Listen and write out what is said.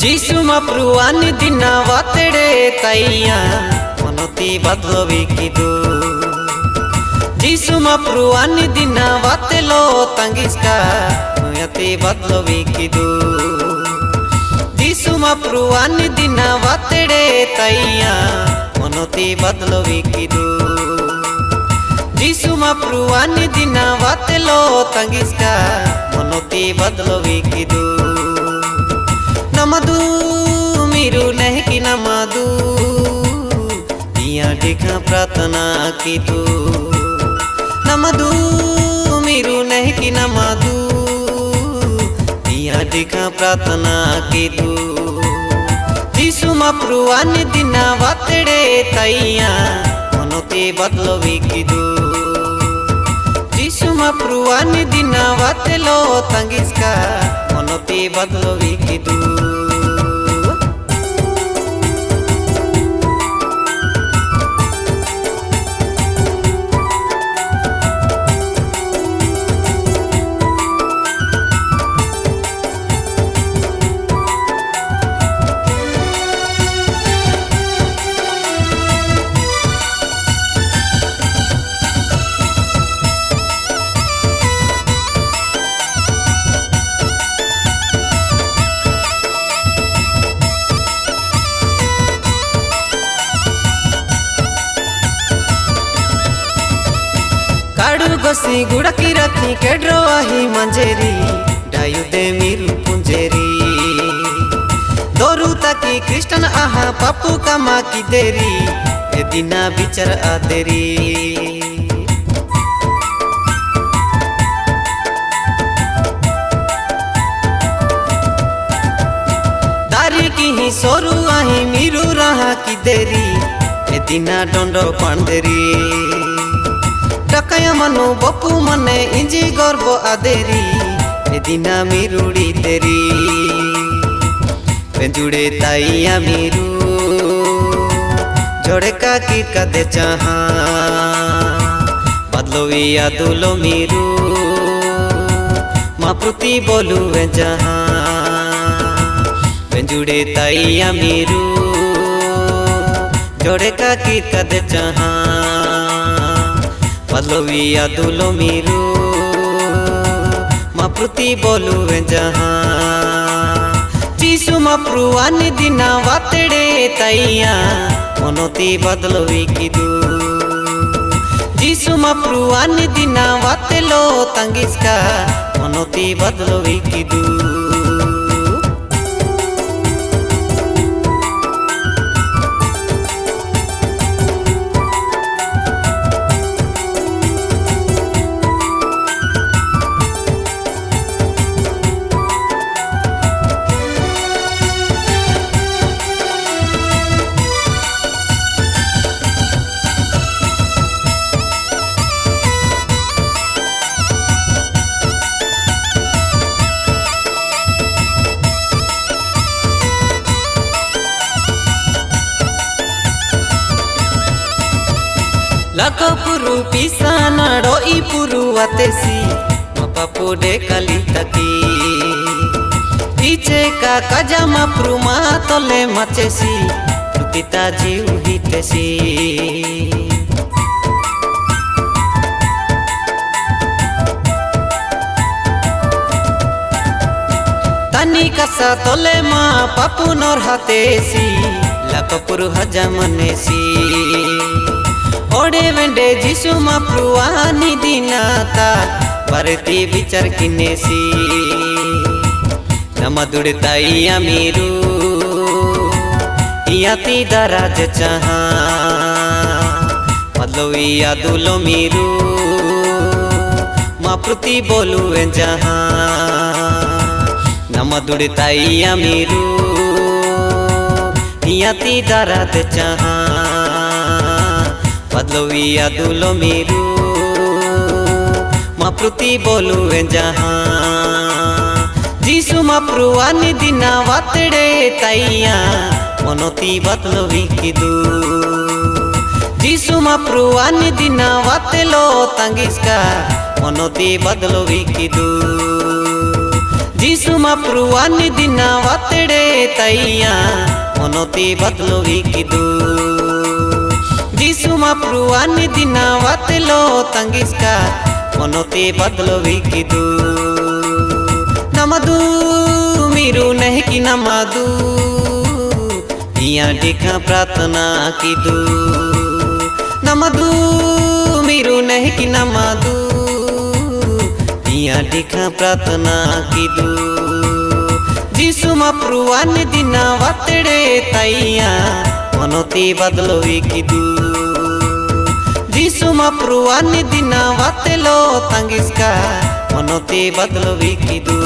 जीसु मप्रुवानी दिना वातेडे तैया मनोती बदलोवी किदू जीसु मप्रुवानी दिना वातेलो तंगिस्का मुयती बदलोवी किदू जीसु मप्रुवानी दिना वातेडे तैया मनोती बदलोवी किदू जीसु मप्रुवानी दिना वातेलो तंगिस्का मनोती बदलोवी किदू नमदू मीरू नहकी नमदू दिया देखा प्रार्थना की तू नमदू मीरू नहकी नमदू दिया देखा प्रार्थना की तू जीसु मप्रुवानी दिना वातेडे तैया मनोती बदलोवी किदू जीसु मप्रुवानी दिना वातेलो तंगिस्का मनोती बदलोवी किदू काडू गोसी गुड़की रखी केड्रो आही मंजेरी डायु दे मीरू पुंजेरी दोरू ताकी कृष्ण आहा पापू कामा की देरी ए दिना बिचर आदेरी दारी की ही सोरू आही मीरू रहा की देरी ए दिना डोंडो पांदेरी टकया मनु बपू मने इंजी गर्व आदेरी ए दिना मीरुड़ी तेरी पेंजुड़े ताइया मीरू जोड़े का कीट का दे चाहा बदलोवी यादुलो मीरू मापृति बोलू वे जहा पेंजुड़े ताइया मीरू जोड़े का कीट का दे चाहा बदलोवी यादुलो मीरू मापृति बोलू वे जहा जीसु मप्रुवानी दिना वातेडे तैया मनोती बदलोवी किदू जीसु मप्रुवानी दिना वातेलो तंगिस्का मनोती बदलोवी किदू लको पुरु पिसाना डोई पुरु वातेसी मपापो डे कली तकी पीछे का कजामा प्रुमा तोले मचेसी पिता जीव हितेसी तनी कसा तोले मा पापु नोर हातेसी लको पुरु हजामनेसी ओडे वेंडे जीसु मप्रुवानी दिनाता बरती बिचर किनेसी नमदुड़ ताइया मीरू इयाती दराज चाहा बदलोवी यादुलो मीरू मापृति बोलू वे जहा नमदुड़ ताइया मीरू इयाती दराज चाहा बदलोवी यादुलो मीरू मापृति बोलू वे जहा जीसु मप्रुवानी दिना वातेडे तैया मनोती बदलोवी किदू जीसु मप्रुवानी दिना वातेलो तंगिस्का मनोती बदलोवी किदू जीसु माप्रुवानी दिना वातड़े तैया मनोती बदलो विकिदू जीसु माप्रुवानी दिना वातलो तंगिस्का मनोती बदलो विकिदू नमदू मीरू नहीं कि नमदू इया डिखा प्रार्थना किदू नमदू मीरू नहीं कि नमदू इया डिखा प्रार्थना किदू जीसु माप्रुवानी दिना वातड़े तैया मनोती बदलो विकिदू जीसु माप्रुवानी दिना वातलो तंगिस्का मनोती बदलो विकिदू।